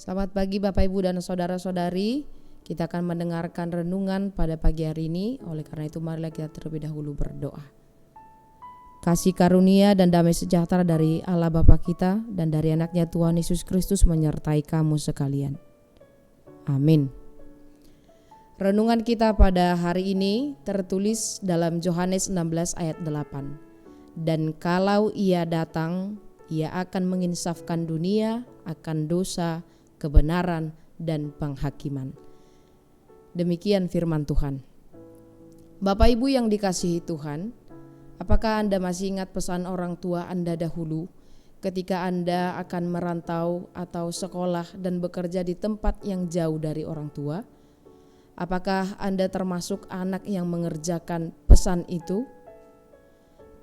Selamat pagi Bapak Ibu dan Saudara-saudari. Kita akan mendengarkan renungan pada pagi hari ini. Oleh karena itu marilah kita terlebih dahulu berdoa. Kasih karunia dan damai sejahtera dari Allah Bapa kita dan dari anaknya Tuhan Yesus Kristus menyertai kamu sekalian. Amin. Renungan kita pada hari ini tertulis dalam Yohanes 16 ayat 8. Dan kalau Ia datang, Ia akan menginsafkan dunia akan dosa, kebenaran, dan penghakiman. Demikian firman Tuhan. Bapak Ibu yang dikasihi Tuhan, apakah Anda masih ingat pesan orang tua Anda dahulu ketika Anda akan merantau atau sekolah dan bekerja di tempat yang jauh dari orang tua? Apakah Anda termasuk anak yang mengerjakan pesan itu?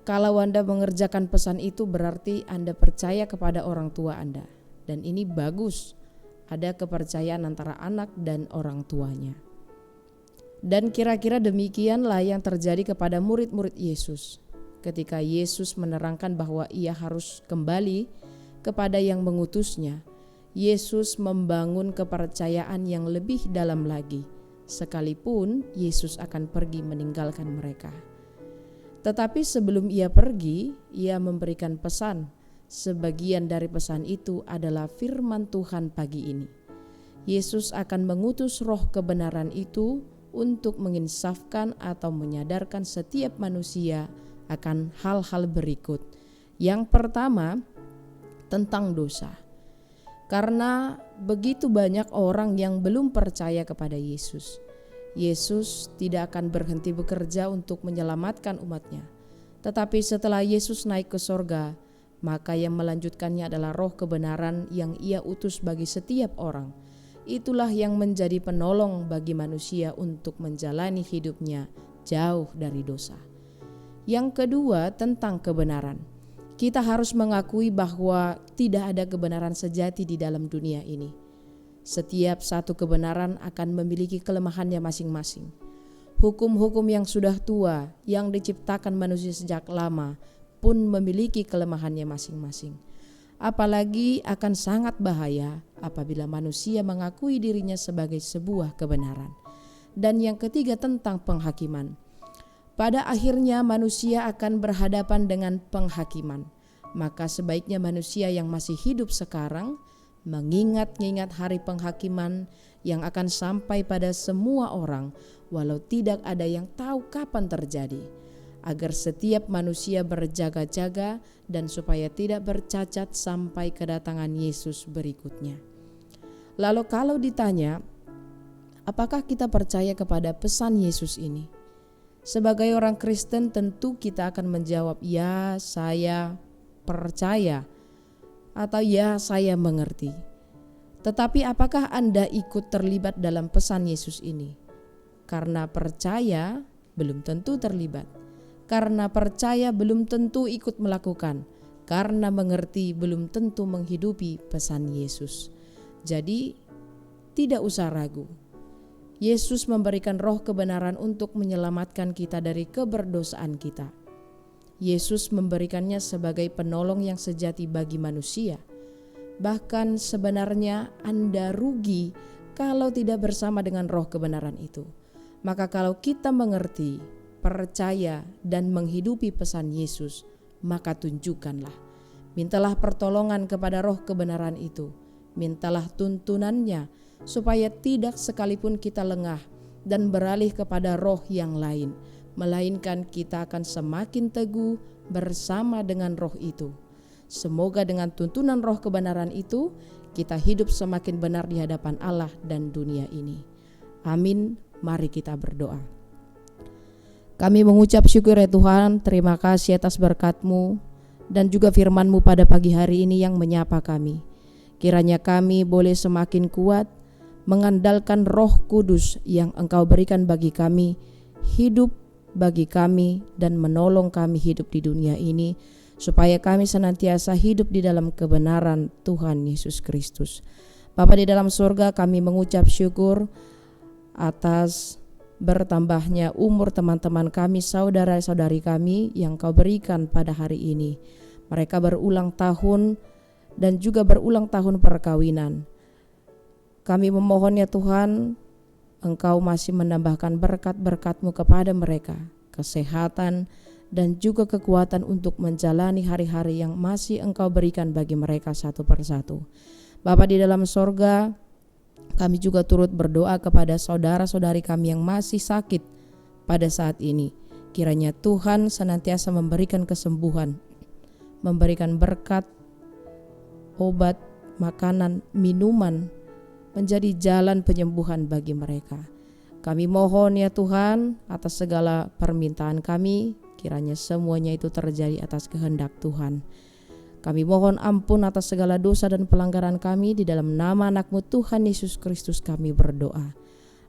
Kalau Anda mengerjakan pesan itu berarti Anda percaya kepada orang tua Anda. Dan ini bagus, ada kepercayaan antara anak dan orang tuanya. Dan kira-kira demikianlah yang terjadi kepada murid-murid Yesus. Ketika Yesus menerangkan bahwa ia harus kembali kepada yang mengutusnya, Yesus membangun kepercayaan yang lebih dalam lagi, sekalipun Yesus akan pergi meninggalkan mereka. Tetapi sebelum ia pergi, ia memberikan pesan. Sebagian dari pesan itu adalah firman Tuhan pagi ini. Yesus akan mengutus roh kebenaran itu untuk menginsafkan atau menyadarkan setiap manusia akan hal-hal berikut. Yang pertama, tentang dosa. Karena begitu banyak orang yang belum percaya kepada Yesus. Yesus tidak akan berhenti bekerja untuk menyelamatkan umatnya. Tetapi setelah Yesus naik ke sorga, maka yang melanjutkannya adalah roh kebenaran yang ia utus bagi setiap orang. Itulah yang menjadi penolong bagi manusia untuk menjalani hidupnya jauh dari dosa. Yang kedua, tentang kebenaran. Kita harus mengakui bahwa tidak ada kebenaran sejati di dalam dunia ini. Setiap satu kebenaran akan memiliki kelemahannya masing-masing. Hukum-hukum yang sudah tua, yang diciptakan manusia sejak lama, pun memiliki kelemahannya masing-masing. Apalagi akan sangat bahaya apabila manusia mengakui dirinya sebagai sebuah kebenaran. Dan yang ketiga, tentang penghakiman. Pada akhirnya manusia akan berhadapan dengan penghakiman. Maka sebaiknya manusia yang masih hidup sekarang mengingat-ingat hari penghakiman yang akan sampai pada semua orang, walau tidak ada yang tahu kapan terjadi, agar setiap manusia berjaga-jaga dan supaya tidak bercacat sampai kedatangan Yesus berikutnya. Lalu kalau ditanya, apakah kita percaya kepada pesan Yesus ini? Sebagai orang Kristen tentu kita akan menjawab, ya saya percaya, atau ya saya mengerti. Tetapi apakah Anda ikut terlibat dalam pesan Yesus ini? Karena percaya belum tentu terlibat. Karena percaya belum tentu ikut melakukan. Karena mengerti belum tentu menghidupi pesan Yesus. Jadi tidak usah ragu. Yesus memberikan roh kebenaran untuk menyelamatkan kita dari keberdosaan kita. Yesus memberikannya sebagai penolong yang sejati bagi manusia. Bahkan sebenarnya Anda rugi kalau tidak bersama dengan roh kebenaran itu. Maka kalau kita mengerti, percaya dan menghidupi pesan Yesus, maka tunjukkanlah. Mintalah pertolongan kepada roh kebenaran itu. Mintalah tuntunannya supaya tidak sekalipun kita lengah dan beralih kepada roh yang lain, melainkan kita akan semakin teguh bersama dengan roh itu. Semoga dengan tuntunan roh kebenaran itu kita hidup semakin benar di hadapan Allah dan dunia ini. Amin. Mari kita berdoa. Kami mengucap syukur ya Tuhan, terima kasih atas berkat-Mu dan juga firman-Mu pada pagi hari ini yang menyapa kami. Kiranya kami boleh semakin kuat mengandalkan Roh Kudus yang Engkau berikan bagi kami, hidup bagi kami dan menolong kami hidup di dunia ini, supaya kami senantiasa hidup di dalam kebenaran Tuhan Yesus Kristus. Bapa di dalam surga, kami mengucap syukur atas bertambahnya umur teman-teman kami, saudara-saudari kami yang Kau berikan pada hari ini. Mereka berulang tahun dan juga berulang tahun perkawinan. Kami memohon ya Tuhan, Engkau masih menambahkan berkat-berkat-Mu kepada mereka, kesehatan dan juga kekuatan untuk menjalani hari-hari yang masih Engkau berikan bagi mereka satu persatu. Bapa di dalam sorga, kami juga turut berdoa kepada saudara-saudari kami yang masih sakit pada saat ini. Kiranya Tuhan senantiasa memberikan kesembuhan, memberikan berkat, obat, makanan, minuman, menjadi jalan penyembuhan bagi mereka. Kami mohon ya Tuhan, atas segala permintaan kami, kiranya semuanya itu terjadi atas kehendak Tuhan. Kami mohon ampun atas segala dosa dan pelanggaran kami, di dalam nama anak-Mu Tuhan Yesus Kristus kami berdoa.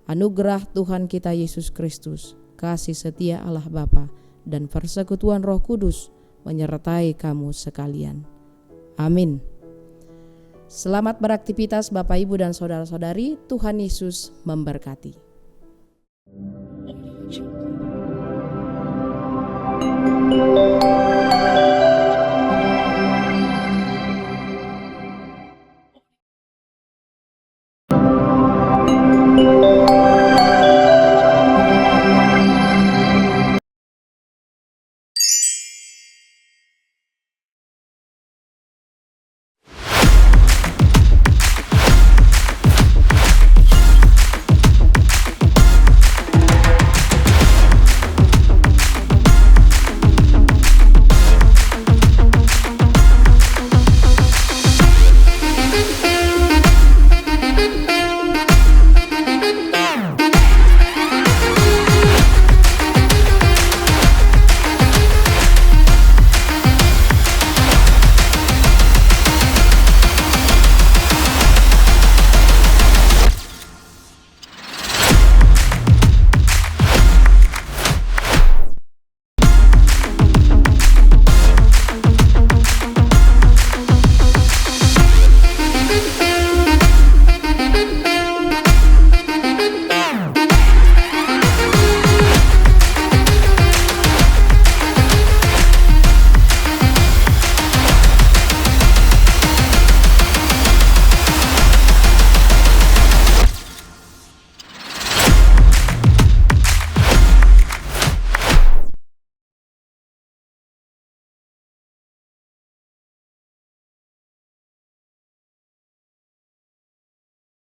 Anugerah Tuhan kita Yesus Kristus, kasih setia Allah Bapa, dan persekutuan Roh Kudus menyertai kamu sekalian. Amin. Selamat beraktivitas Bapak, Ibu, dan saudara-saudari. Tuhan Yesus memberkati.